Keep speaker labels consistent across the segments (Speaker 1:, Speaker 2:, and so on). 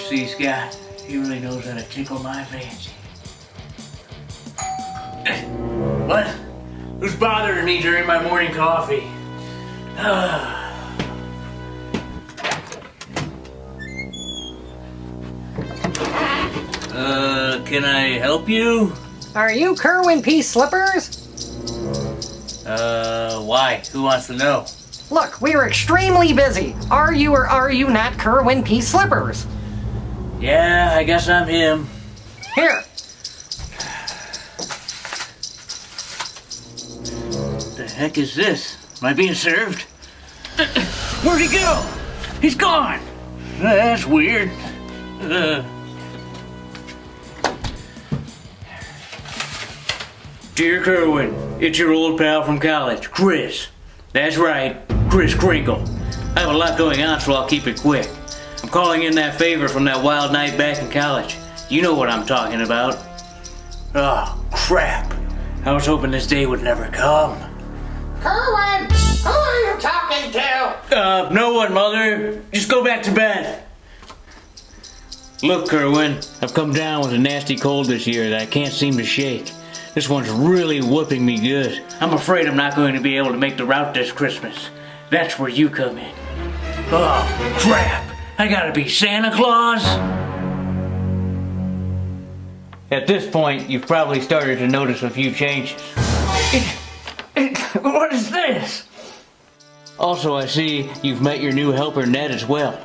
Speaker 1: see, Scott. He really knows how to tickle my fancy. What? Who's bothering me during my morning coffee? Can I help you?
Speaker 2: Are you Kerwin P. Slippers?
Speaker 1: Why? Who wants to know?
Speaker 2: Look, we're extremely busy. Are you or are you not Kerwin P. Slippers?
Speaker 1: Yeah, I guess I'm him.
Speaker 2: Here.
Speaker 1: What the heck is this? Am I being served? Where'd he go? He's gone. That's weird. Dear Kerwin, it's your old pal from college, Chris. That's right, Chris Kringle. I have a lot going on, so I'll keep it quick. I'm calling in that favor from that wild night back in college. You know what I'm talking about. Oh, crap. I was hoping this day would never come.
Speaker 2: Kerwin, who are you talking to?
Speaker 1: No one, Mother. Just go back to bed. Look, Kerwin, I've come down with a nasty cold this year that I can't seem to shake. This one's really whooping me good. I'm afraid I'm not going to be able to make the route this Christmas. That's where you come in. Oh, crap. I gotta be Santa Claus? At this point, you've probably started to notice a few changes. What is this? Also, I see you've met your new helper, Ned, as well.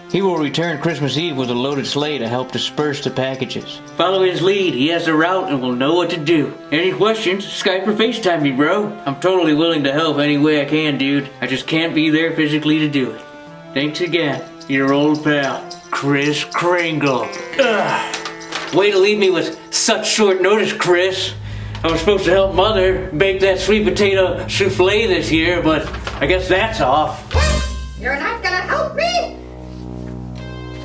Speaker 1: He will return Christmas Eve with a loaded sleigh to help disperse the packages. Follow his lead. He has the route and will know what to do. Any questions? Skype or FaceTime me, bro. I'm totally willing to help any way I can, dude. I just can't be there physically to do it. Thanks again. Your old pal, Chris Kringle. Ugh. Way to leave me with such short notice, Chris. I was supposed to help Mother bake that sweet potato souffle this year, but I guess that's off.
Speaker 2: You're not gonna help me?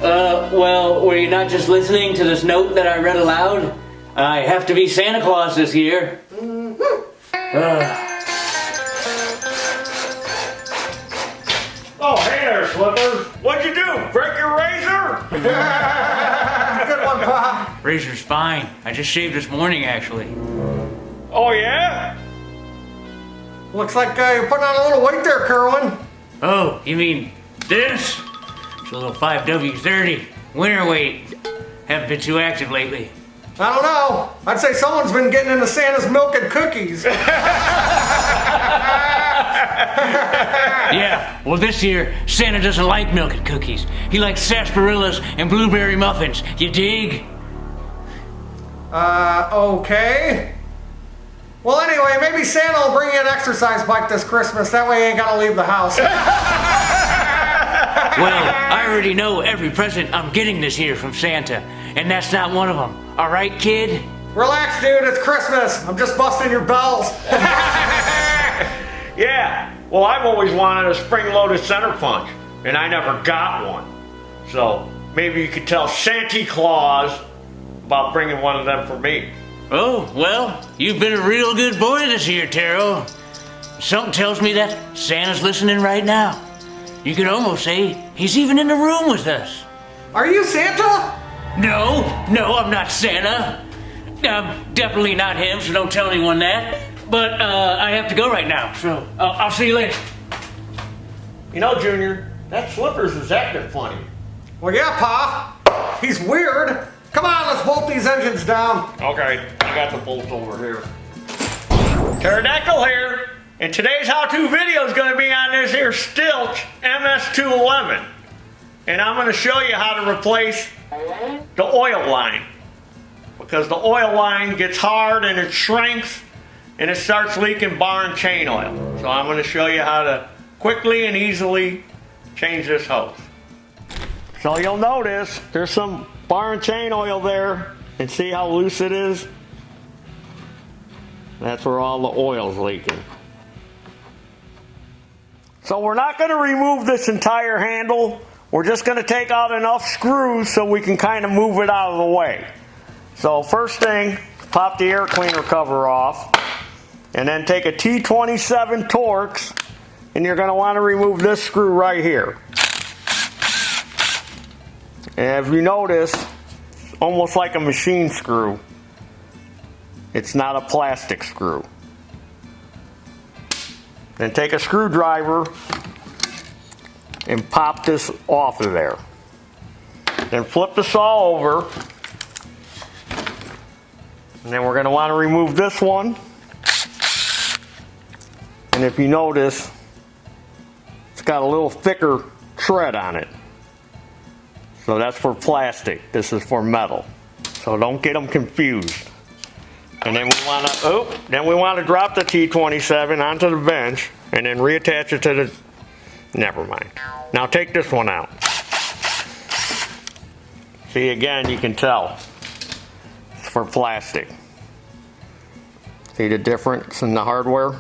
Speaker 1: Well, were you not just listening to this note that I read aloud? I have to be Santa Claus this year.
Speaker 3: Oh, hey there, Slippers. What'd you do? Break your razor?
Speaker 2: Good one, Pa.
Speaker 1: Razor's fine. I just shaved this morning, actually.
Speaker 3: Oh, yeah?
Speaker 2: Looks like you're putting on a little weight there, Kerwin.
Speaker 1: Oh, you mean this? It's a little 5W30. Winter weight. Haven't been too active lately.
Speaker 2: I don't know. I'd say someone's been getting into Santa's milk and cookies.
Speaker 1: Yeah, well this year, Santa doesn't like milk and cookies. He likes sarsaparillas and blueberry muffins. You dig?
Speaker 2: Okay. Well, anyway, maybe Santa will bring you an exercise bike this Christmas. That way you ain't gotta leave the house.
Speaker 1: Well, I already know every present I'm getting this year from Santa, and that's not one of them. All right, kid?
Speaker 2: Relax, dude. It's Christmas. I'm just busting your bells.
Speaker 3: Yeah. Well, I've always wanted a spring-loaded center punch, and I never got one. So maybe you could tell Santa Claus about bringing one of them for me.
Speaker 1: Oh, well, you've been a real good boy this year, Taryl. Something tells me that Santa's listening right now. You could almost say he's even in the room with us.
Speaker 2: Are you Santa?
Speaker 1: No, I'm not Santa. I'm definitely not him, so don't tell anyone that. But I have to go right now, so I'll see you later.
Speaker 3: You know, Junior, that Slippers is acting funny.
Speaker 2: Well, yeah, Pa. He's weird. Come on, let's bolt these engines down.
Speaker 3: Okay, I got the bolts over here. Pterodactyl here, and today's how-to video is going to be on this here Stihl MS-211. And I'm going to show you how to replace the oil line. Because the oil line gets hard and it shrinks and it starts leaking bar and chain oil. So I'm going to show you how to quickly and easily change this hose. So you'll notice there's some bar and chain oil there, and see how loose it is? That's where all the oil's leaking. So we're not going to remove this entire handle. We're just going to take out enough screws so we can kind of move it out of the way. So first thing, pop the air cleaner cover off, and then take a T27 Torx, and you're going to want to remove this screw right here. And if you notice, almost like a machine screw. It's not a plastic screw. Then take a screwdriver and pop this off of there. Then flip the saw over. And then we're going to want to remove this one. And if you notice, it's got a little thicker tread on it. So that's for plastic. This is for metal. So don't get them confused. And then we want to drop the T27 onto the bench and then reattach it to the, never mind. Now take this one out. See, again, you can tell it's for plastic. See the difference in the hardware?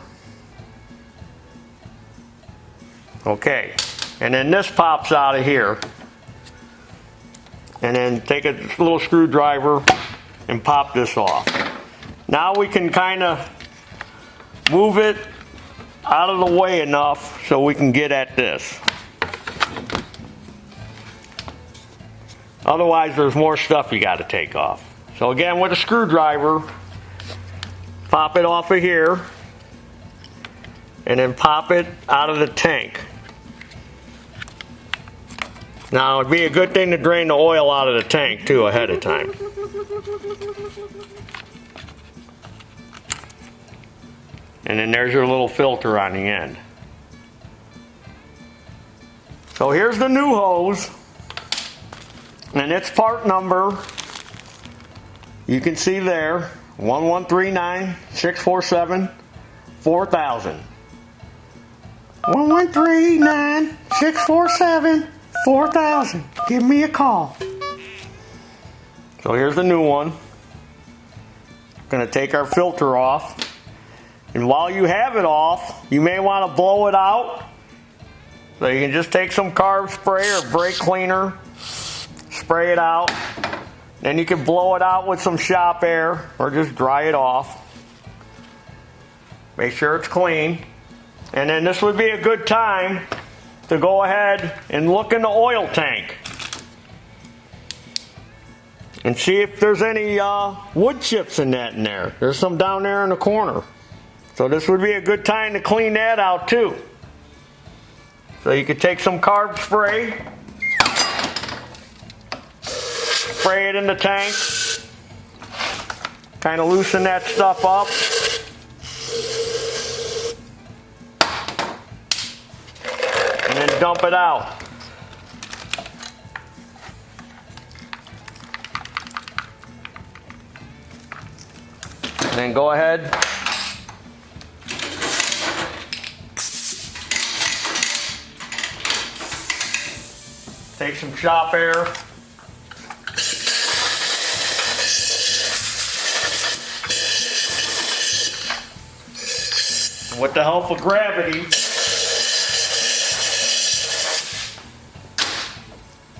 Speaker 3: Okay, and then this pops out of here. And then take a little screwdriver and pop this off. Now we can kind of move it out of the way enough so we can get at this. Otherwise, there's more stuff you got to take off. So again, with a screwdriver, pop it off of here and then pop it out of the tank. Now, it'd be a good thing to drain the oil out of the tank too ahead of time. And then there's your little filter on the end. So here's the new hose. And its part number, you can see there, 1139-647-4000. 1139-647-4000. Give me a call. So here's the new one. Going to take our filter off. And while you have it off, you may want to blow it out. So you can just take some carb spray or brake cleaner, spray it out. Then you can blow it out with some shop air or just dry it off. Make sure it's clean. And then this would be a good time to go ahead and look in the oil tank and see if there's any wood chips in there. There's some down there in the corner. So this would be a good time to clean that out too. So you could take some carb spray, spray it in the tank, kind of loosen that stuff up. And then dump it out. And then go ahead. Take some shop air. With the help of gravity, you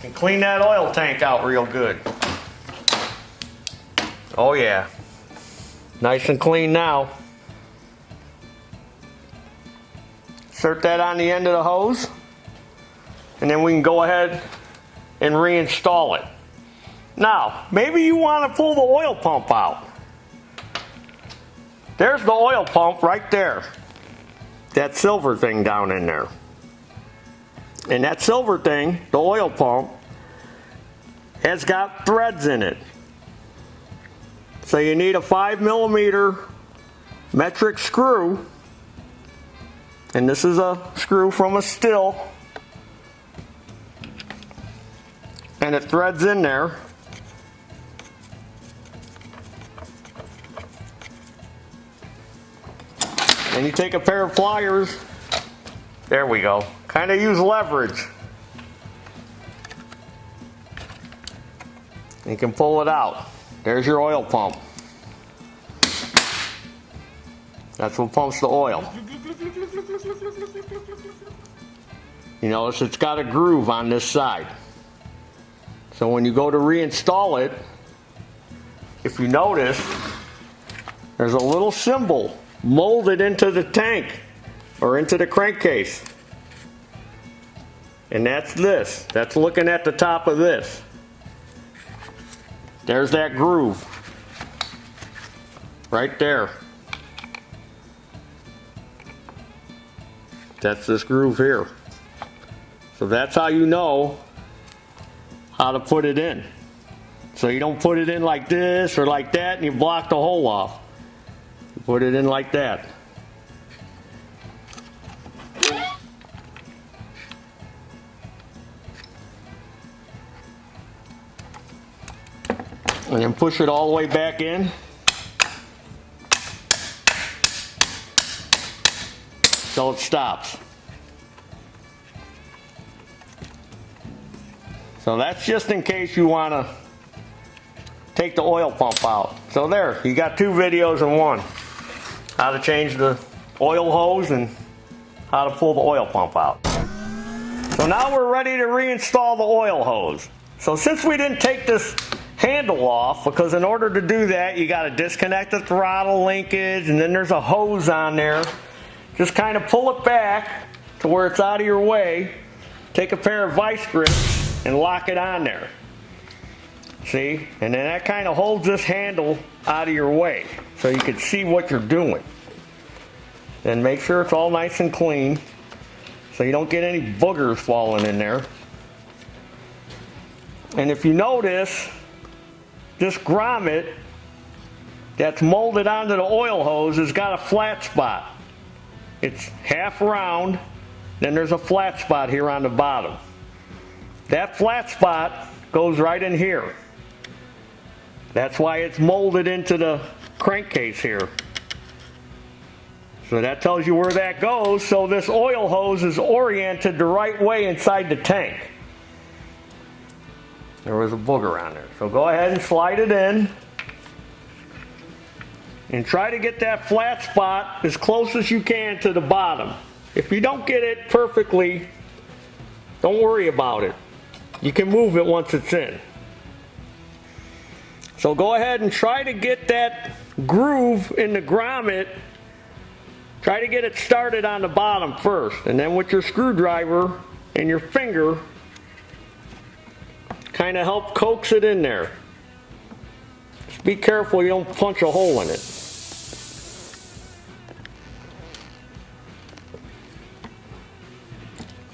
Speaker 3: can clean that oil tank out real good. Oh yeah. Nice and clean now. Insert that on the end of the hose. And then we can go ahead and reinstall it. Now, maybe you want to pull the oil pump out. There's the oil pump right there. That silver thing down in there. And that silver thing, the oil pump, has got threads in it. So you need a 5mm metric screw. And this is a screw from a Stihl. And it threads in there. And you take a pair of pliers. There we go. Kind of use leverage. You can pull it out. There's your oil pump. That's what pumps the oil. You notice it's got a groove on this side. So when you go to reinstall it, if you notice, there's a little symbol molded into the tank or into the crankcase. And that's this. That's looking at the top of this. there's that groove. Right there. That's this groove here. So that's how you know how to put it in. So you don't put it in like this or like that and you block the hole off. You put it in like that. And then push it all the way back in. So it stops. So that's just in case you want to take the oil pump out. So there, you got two videos in one. How to change the oil hose and how to pull the oil pump out. So now we're ready to reinstall the oil hose. So since we didn't take this handle off, because in order to do that you got to disconnect the throttle linkage and then there's a hose on there. Just kind of pull it back to where it's out of your way. Take a pair of vice grips and lock it on there. See? And then that kind of holds this handle out of your way so you can see what you're doing. Then make sure it's all nice and clean so you don't get any boogers falling in there. And if you notice, this grommet that's molded onto the oil hose has got a flat spot. It's half round, then there's a flat spot here on the bottom. That flat spot goes right in here. That's why it's molded into the crankcase here. So that tells you where that goes, so this oil hose is oriented the right way inside the tank. There was a booger on there. So go ahead and slide it in. And try to get that flat spot as close as you can to the bottom. If you don't get it perfectly, don't worry about it. You can move it once it's in. So go ahead and try to get that groove in the grommet. Try to get it started on the bottom first. And then with your screwdriver and your finger, kind of help coax it in there. Just be careful you don't punch a hole in it.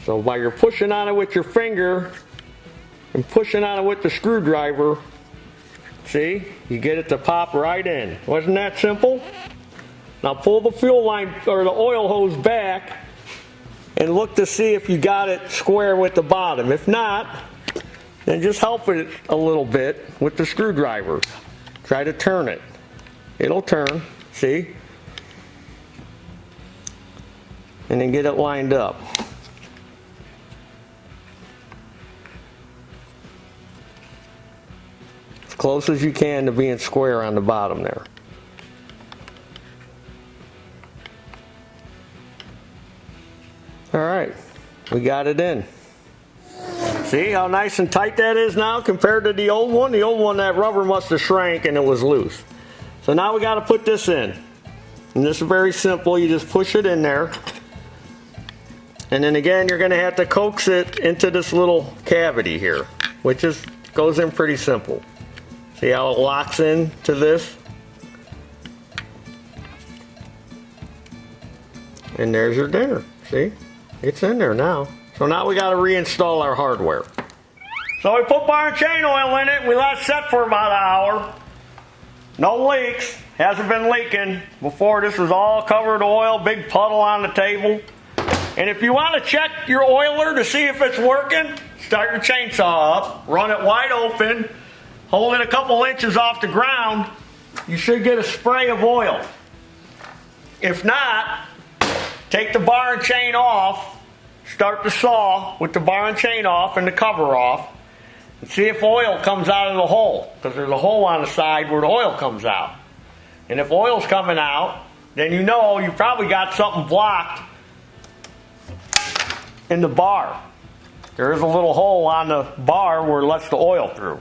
Speaker 3: So while you're pushing on it with your finger and pushing on it with the screwdriver, see, you get it to pop right in. Wasn't that simple? Now pull the fuel line or the oil hose back and look to see if you got it square with the bottom. If not, then just help it a little bit with the screwdriver. Try to turn it. It'll turn, see? And then get it lined up. As close as you can to being square on the bottom there. All right, we got it in. See how nice and tight that is now compared to the old one? The old one, that rubber must have shrank and it was loose. So now we got to put this in. And this is very simple. You just push it in there. And then again, you're going to have to coax it into this little cavity here, which goes in pretty simple. See how it locks in to this? And there's your dinner. See? It's in there now. So now we got to reinstall our hardware. So we put bar and chain oil in it. We let it set for about an hour. No leaks. Hasn't been leaking. Before, this was all covered oil, big puddle on the table. And if you want to check your oiler to see if it's working, start your chainsaw up, run it wide open, hold it a couple inches off the ground. You should get a spray of oil. If not, take the bar and chain off, start the saw with the bar and chain off and the cover off, and see if oil comes out of the hole, because there's a hole on the side where the oil comes out. And if oil's coming out, then you know you probably got something blocked in the bar. There is a little hole on the bar where it lets the oil through.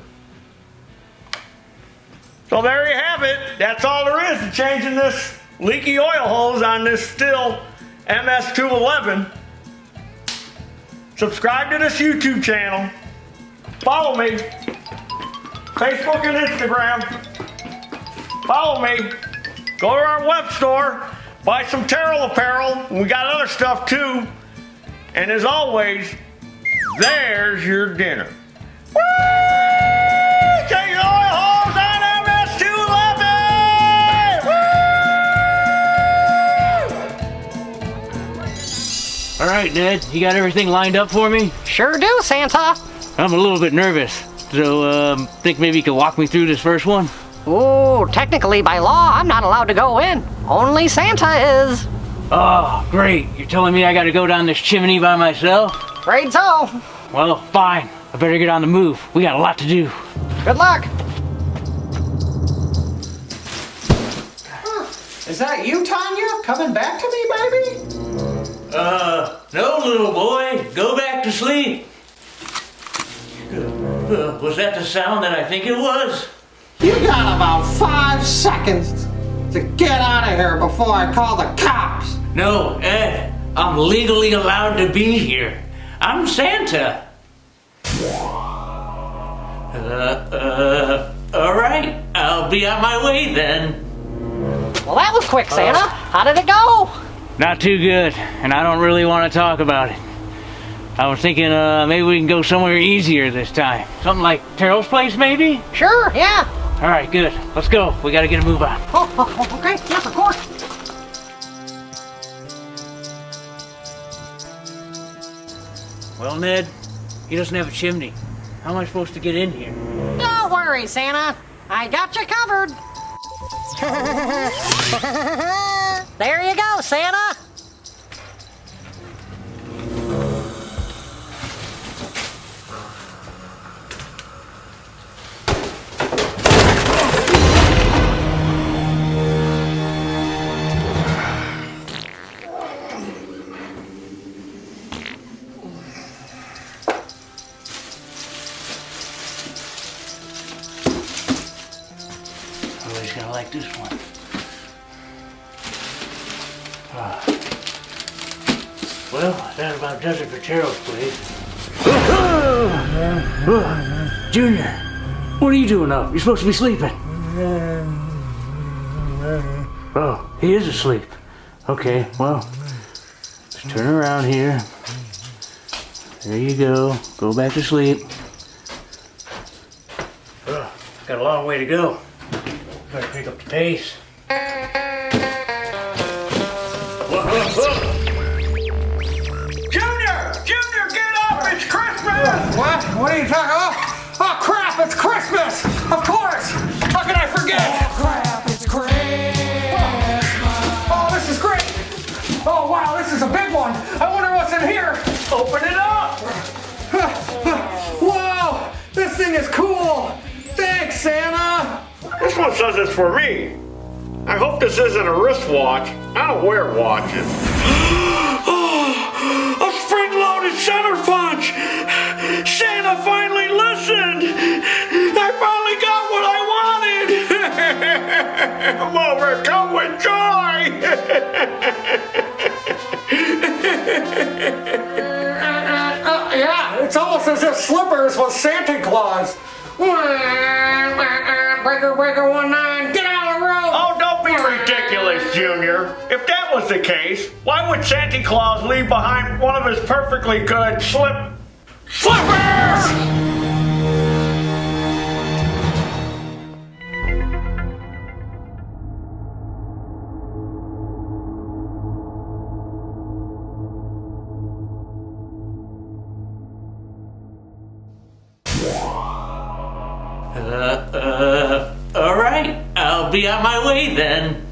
Speaker 3: So there you have it. That's all there is to changing this leaky oil hose on this Stihl MS-211. Subscribe to this YouTube channel. Follow me. Facebook and Instagram. Follow me. Go to our web store. Buy some Taryl apparel. We got other stuff too. And as always, there's your dinner. Woo! Take your oil hose on MS-211!
Speaker 1: All right, Ned, you got everything lined up for me?
Speaker 4: Sure do, Santa.
Speaker 1: I'm a little bit nervous, so think maybe you could walk me through this first one?
Speaker 4: Oh, technically by law, I'm not allowed to go in. Only Santa is.
Speaker 1: Oh, great. You're telling me I gotta go down this chimney by myself?
Speaker 4: Afraid so.
Speaker 1: Well, fine. I better get on the move. We got a lot to do.
Speaker 4: Good luck.
Speaker 2: Is that you, Tanya? Coming back to me, baby?
Speaker 1: No, little boy. Go back to sleep. Was that the sound that I think it was?
Speaker 2: You got about 5 seconds to get out of here before I call the cops.
Speaker 1: No, Ed. I'm legally allowed to be here. I'm Santa. All right. I'll be on my way then.
Speaker 4: Well, that was quick, Santa. How did it go?
Speaker 1: Not too good, and I don't really want to talk about it. I was thinking maybe we can go somewhere easier this time. Something like Taryl's place, maybe?
Speaker 4: Sure, yeah.
Speaker 1: All right, good. Let's go. We got to get a move on.
Speaker 4: Oh, okay. Yes, of course.
Speaker 1: Well, Ned, he doesn't have a chimney. How am I supposed to get in here?
Speaker 4: Don't worry, Santa. I got you covered. There you go, Santa.
Speaker 1: Oh, he's gonna like this one. Well, that about does it for Taryl's place. Junior, what are you doing up? You're supposed to be sleeping. Oh, he is asleep. Okay, well, let's turn around here. There you go. Go back to sleep. Got a long way to go. Better pick up the pace.
Speaker 3: Junior, get up! It's Christmas!
Speaker 2: What? What are you talking about? Oh, crap, it's Christmas! Of course! How can I forget? Oh, crap, it's Christmas! Oh, this is great! Oh, wow, this is a big one! I wonder what's in here!
Speaker 3: Open it up!
Speaker 2: Wow! This thing is cool! Thanks, Santa!
Speaker 3: This one says it's for me. I hope this isn't a wristwatch. I don't wear watches. Oh, a spring-loaded center punch! Santa finally listened! I finally got what I wanted! I'm overcome with joy!
Speaker 2: Yeah, it's almost as if Slippers was Santa Claus. Breaker, breaker, 19, get out of the road!
Speaker 3: Oh, don't be ridiculous, Junior. If that was the case, why would Santa Claus leave behind one of his perfectly good slippers?
Speaker 1: All right. I'll be on my way then.